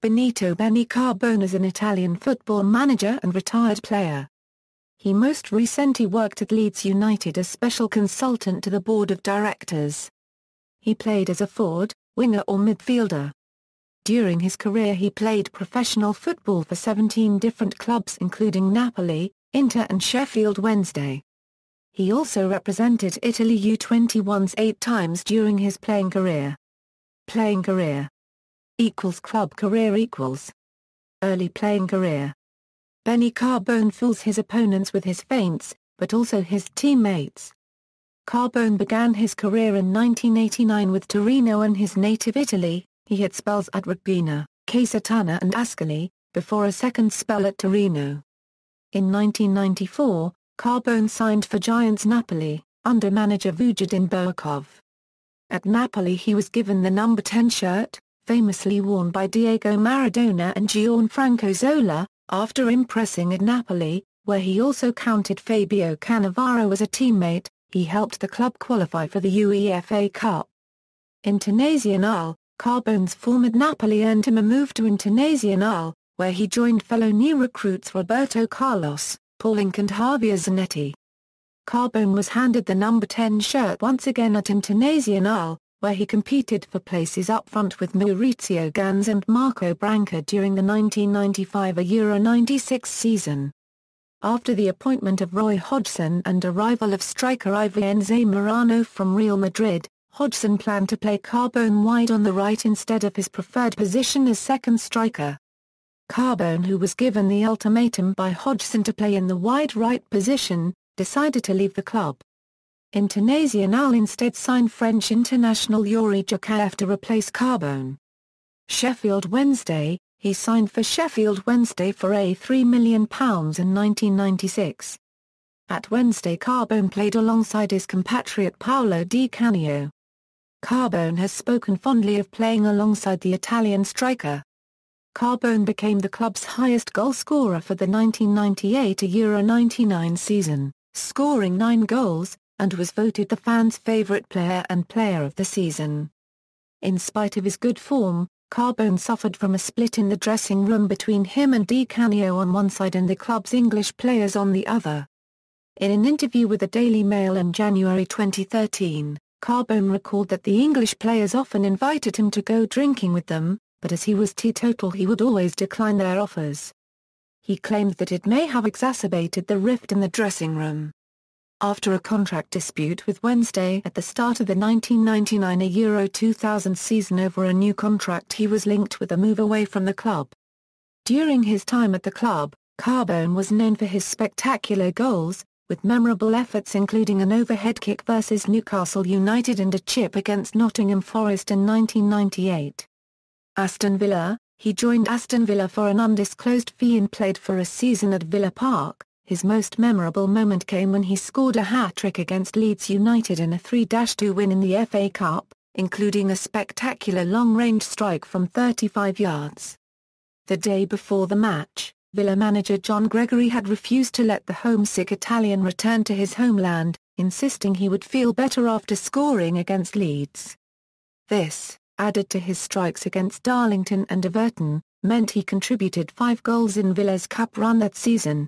Benny Carbone is an Italian football manager and retired player. He most recently worked at Leeds United as special consultant to the board of directors. He played as a forward, winger or midfielder. During his career he played professional football for 17 different clubs including Napoli, Inter and Sheffield Wednesday. He also represented Italy U21s 8 times during his playing career. Playing career = club career = early playing career. Benny Carbone fools his opponents with his feints, but also his teammates. Carbone began his career in 1989 with Torino in his native Italy. He had spells at Ravenna, Casentano and Ascoli, before a second spell at Torino. In 1994, Carbone signed for Giants Napoli, under manager Vujadin Boakov. At Napoli he was given the number 10 shirt, famously worn by Diego Maradona and Gianfranco Zola, after impressing at Napoli, where he also counted Fabio Cannavaro as a teammate. He helped the club qualify for the UEFA Cup. Internazionale, Carbone's form at Napoli earned him a move to Internazionale, where he joined fellow new recruits Roberto Carlos, Paulink and Javier Zanetti. Carbone was handed the number 10 shirt once again at Internazionale, where he competed for places up front with Maurizio Ganz and Marco Branca during the 1995 Euro 96 season. After the appointment of Roy Hodgson and arrival of striker Ivan Zamorano from Real Madrid, Hodgson planned to play Carbone wide on the right instead of his preferred position as second striker. Carbone, who was given the ultimatum by Hodgson to play in the wide right position, decided to leave the club. Internazionale instead signed French international Youri Djakaeff to replace Carbone. Sheffield Wednesday, he signed for Sheffield Wednesday for £3 million in 1996. At Wednesday Carbone played alongside his compatriot Paolo Di Canio. Carbone has spoken fondly of playing alongside the Italian striker. Carbone became the club's highest goal scorer for the 1998 Euro 99 season, scoring 9 goals, and was voted the fans' favourite player and player of the season. In spite of his good form, Carbone suffered from a split in the dressing room between him and Di Canio on one side and the club's English players on the other. In an interview with the Daily Mail in January 2013, Carbone recalled that the English players often invited him to go drinking with them, but as he was teetotal he would always decline their offers. He claimed that it may have exacerbated the rift in the dressing room. After a contract dispute with Wednesday at the start of the 1999 Euro 2000 season over a new contract, he was linked with a move away from the club. During his time at the club, Carbone was known for his spectacular goals, with memorable efforts including an overhead kick versus Newcastle United and a chip against Nottingham Forest in 1998. Aston Villa, he joined Aston Villa for an undisclosed fee and played for a season at Villa Park. His most memorable moment came when he scored a hat-trick against Leeds United in a 3-2 win in the FA Cup, including a spectacular long-range strike from 35 yards. The day before the match, Villa manager John Gregory had refused to let the homesick Italian return to his homeland, insisting he would feel better after scoring against Leeds. This, added to his strikes against Darlington and Everton, meant he contributed 5 goals in Villa's cup run that season.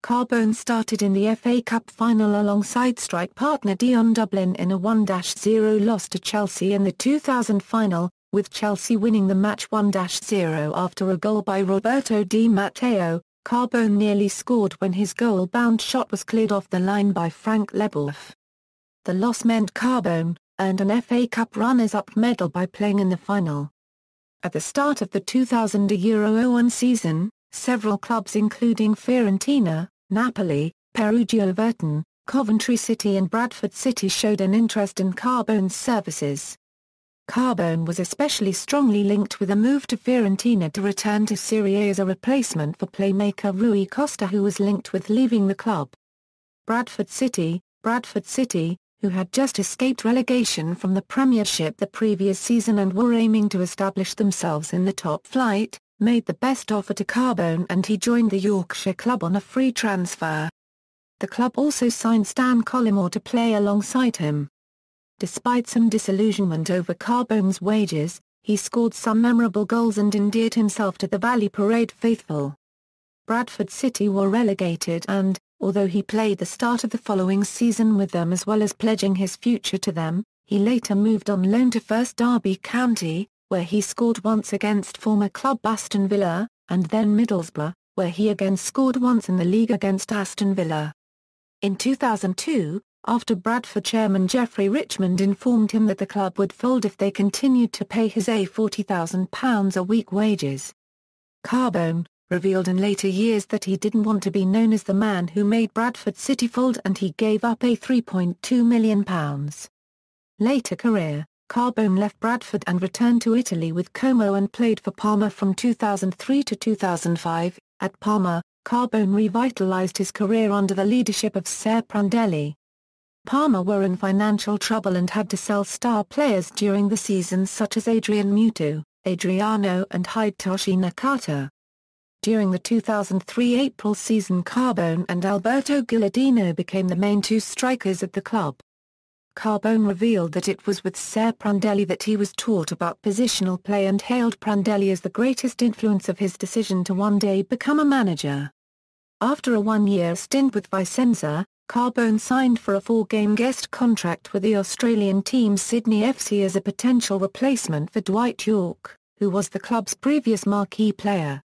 Carbone started in the FA Cup final alongside strike partner Dion Dublin in a 1-0 loss to Chelsea in the 2000 final, with Chelsea winning the match 1-0 after a goal by Roberto Di Matteo. Carbone nearly scored when his goal-bound shot was cleared off the line by Frank Leboeuf. The loss meant Carbone earned an FA Cup runners-up medal by playing in the final. At the start of the 2000 Euro 01 season, several clubs including Fiorentina, Napoli, Perugia, Everton, Coventry City and Bradford City showed an interest in Carbone's services. Carbone was especially strongly linked with a move to Fiorentina to return to Serie A as a replacement for playmaker Rui Costa, who was linked with leaving the club. Bradford City, who had just escaped relegation from the Premiership the previous season and were aiming to establish themselves in the top flight, made the best offer to Carbone and he joined the Yorkshire club on a free transfer. The club also signed Stan Collymore to play alongside him. Despite some disillusionment over Carbone's wages, he scored some memorable goals and endeared himself to the Valley Parade faithful. Bradford City were relegated and, although he played the start of the following season with them as well as pledging his future to them, he later moved on loan to First Derby County, where he scored once against former club Aston Villa, and then Middlesbrough, where he again scored once in the league against Aston Villa. In 2002, after Bradford chairman Geoffrey Richmond informed him that the club would fold if they continued to pay his £40,000 a week wages, Carbone revealed in later years that he didn't want to be known as the man who made Bradford City fold and he gave up a £3.2 million. Later career, Carbone left Bradford and returned to Italy with Como and played for Parma from 2003 to 2005. At Parma, Carbone revitalized his career under the leadership of Ser Prandelli. Parma were in financial trouble and had to sell star players during the season such as Adrian Mutu, Adriano and Hidetoshi Nakata. During the 2003 April season, Carbone and Alberto Gilardino became the main two strikers at the club. Carbone revealed that it was with Ser Prandelli that he was taught about positional play and hailed Prandelli as the greatest influence of his decision to one day become a manager. After a one-year stint with Vicenza, Carbone signed for a 4-game guest contract with the Australian team Sydney FC as a potential replacement for Dwight Yorke, who was the club's previous marquee player.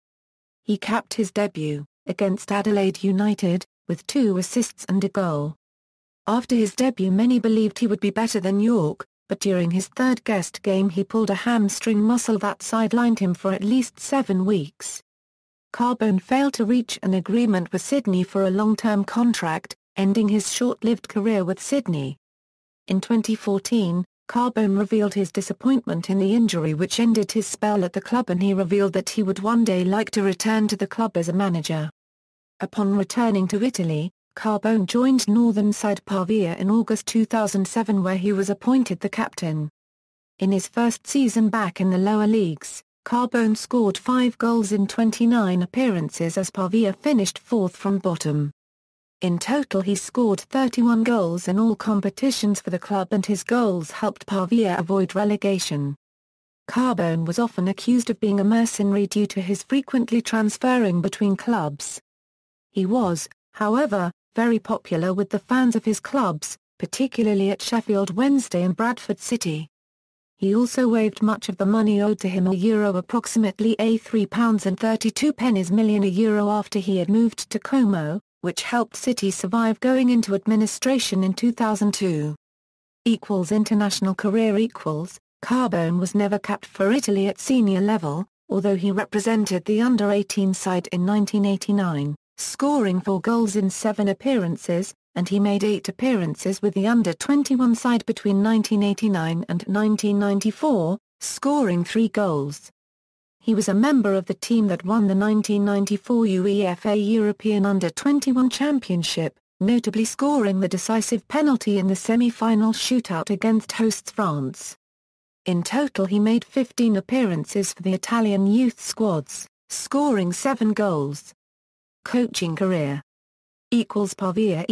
He capped his debut, against Adelaide United, with 2 assists and a goal. After his debut many believed he would be better than Yorke, but during his third guest game he pulled a hamstring muscle that sidelined him for at least 7 weeks. Carbone failed to reach an agreement with Sydney for a long-term contract, ending his short-lived career with Sydney. In 2014, Carbone revealed his disappointment in the injury which ended his spell at the club and he revealed that he would one day like to return to the club as a manager. Upon returning to Italy, Carbone joined northern side Pavia in August 2007 where he was appointed the captain. In his first season back in the lower leagues, Carbone scored 5 goals in 29 appearances as Pavia finished 4th from bottom. In total he scored 31 goals in all competitions for the club and his goals helped Pavia avoid relegation. Carbone was often accused of being a mercenary due to his frequently transferring between clubs. He was, however, very popular with the fans of his clubs, particularly at Sheffield Wednesday and Bradford City. He also waived much of the money owed to him approximately £3.32 million after he had moved to Como, which helped City survive going into administration in 2002. International career Carbone was never capped for Italy at senior level, although he represented the under-18 side in 1989, scoring 4 goals in 7 appearances, and he made 8 appearances with the under-21 side between 1989 and 1994, scoring 3 goals. He was a member of the team that won the 1994 UEFA European Under-21 Championship, notably scoring the decisive penalty in the semi-final shootout against hosts France. In total he made 15 appearances for the Italian youth squads, scoring 7 goals. Coaching career Pavia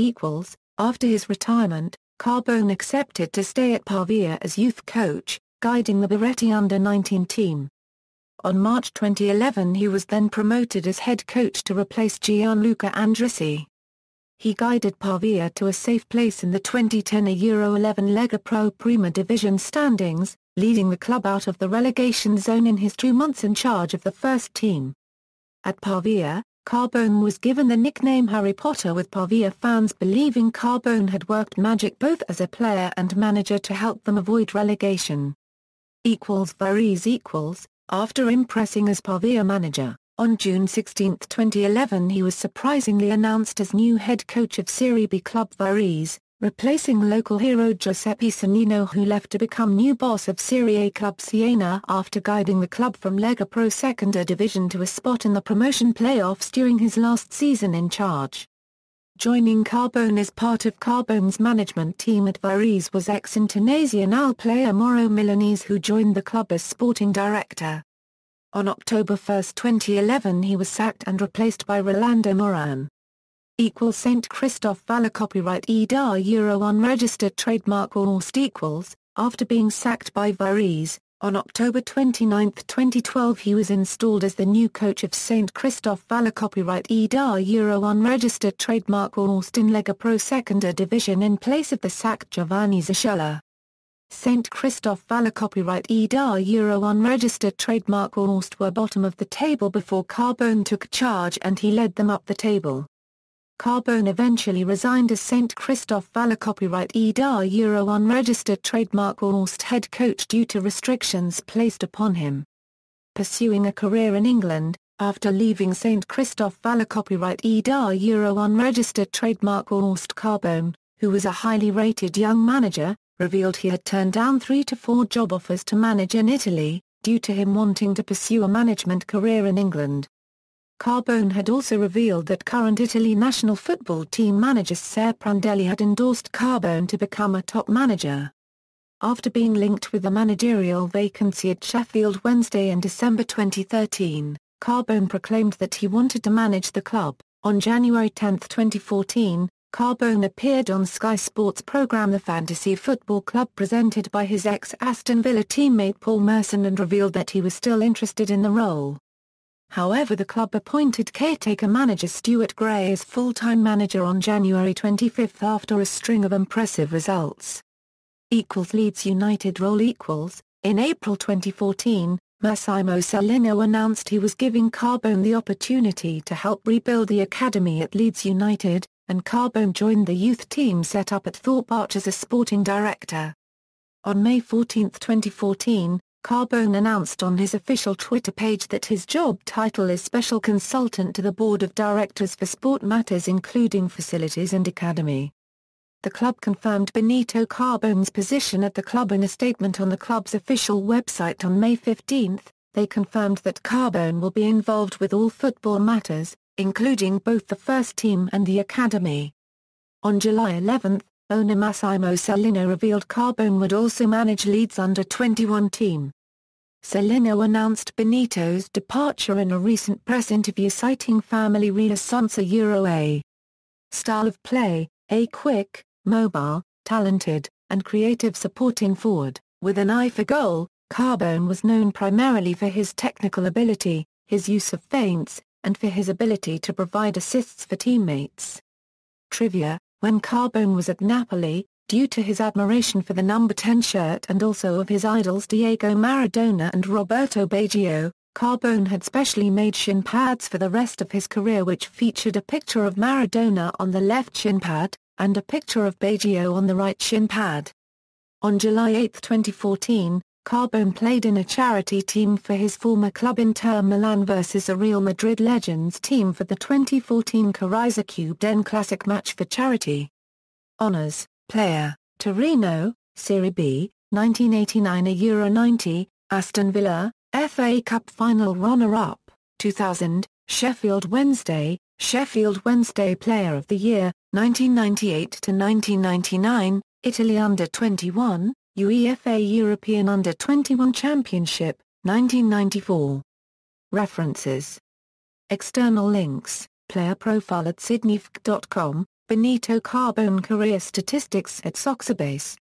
After his retirement, Carbone accepted to stay at Pavia as youth coach, guiding the Berretti under-19 team. On March 2011 he was then promoted as head coach to replace Gianluca Andrisi. He guided Pavia to a safe place in the 2010 Euro-11 Lega Pro Prima Division standings, leading the club out of the relegation zone in his 2 months in charge of the first team. At Pavia, Carbone was given the nickname Harry Potter with Pavia fans believing Carbone had worked magic both as a player and manager to help them avoid relegation. Varese After impressing as Pavia manager, on June 16, 2011 he was surprisingly announced as new head coach of Serie B club Varese, replacing local hero Giuseppe Sannino who left to become new boss of Serie A club Siena after guiding the club from Lega Pro Seconda Division to a spot in the promotion playoffs during his last season in charge. Joining Carbone as part of Carbone's management team at Varese was ex-Internazionale player Mauro Milanese who joined the club as sporting director. On October 1, 2011 he was sacked and replaced by Rolando Moran. St. Christophe Valla Copyright EDA Euro unregistered trademark or After being sacked by Varese, On October 29, 2012 he was installed as the new coach of St. Christoph Valla. Copyright Italy U21 registered trademark Austin Lega Pro Second Division in place of the sacked Giovanni Zascella. St. Christoph Valla. Copyright Italy U21 registered trademark Aust were bottom of the table before Carbone took charge and he led them up the table. Carbone eventually resigned as St. Christoph Valla. Copyright Italy U21 registered trademark Aust head coach due to restrictions placed upon him. Pursuing a career in England, after leaving St. Christoph Valla. Copyright Italy U21 registered trademark Aust, Carbone, who was a highly rated young manager, revealed he had turned down 3 to 4 job offers to manage in Italy, due to him wanting to pursue a management career in England. Carbone had also revealed that current Italy national football team manager Ser Prandelli had endorsed Carbone to become a top manager. After being linked with the managerial vacancy at Sheffield Wednesday in December 2013, Carbone proclaimed that he wanted to manage the club. On January 10, 2014, Carbone appeared on Sky Sports programme The Fantasy Football Club presented by his ex-Aston Villa teammate Paul Merson and revealed that he was still interested in the role. However, the club appointed caretaker manager Stuart Gray as full-time manager on January 25 after a string of impressive results. Leeds United role equals. In April 2014, Massimo Cellino announced he was giving Carbone the opportunity to help rebuild the academy at Leeds United, and Carbone joined the youth team set up at Thorpe Arch as a sporting director. On May 14, 2014, Carbone announced on his official Twitter page that his job title is Special Consultant to the Board of Directors for Sport Matters including Facilities and Academy. The club confirmed Benito Carbone's position at the club in a statement on the club's official website on May 15. They confirmed that Carbone will be involved with all football matters, including both the first team and the academy. On July 11, owner Massimo Cellino revealed Carbone would also manage Leeds under-21 team. Cellino announced Benito's departure in a recent press interview citing family reasons. A style of play, a quick, mobile, talented, and creative supporting forward, with an eye for goal. Carbone was known primarily for his technical ability, his use of feints, and for his ability to provide assists for teammates. Trivia: when Carbone was at Napoli, due to his admiration for the number 10 shirt and also of his idols Diego Maradona and Roberto Baggio, Carbone had specially made shin pads for the rest of his career which featured a picture of Maradona on the left shin pad, and a picture of Baggio on the right shin pad. On July 8, 2014, Carbone played in a charity team for his former club Inter Milan versus a Real Madrid Legends team for the 2014 Cariza Cube Den Classic match for charity. Honours: Player, Torino, Serie B, 1989 a Euro 90, Aston Villa, FA Cup Final runner-up, 2000, Sheffield Wednesday Player of the Year, 1998–1999, Italy Under-21, UEFA European Under-21 Championship, 1994. References. External links, player profile at sydneyfc.com, Benito Carbone career statistics at Soxabase.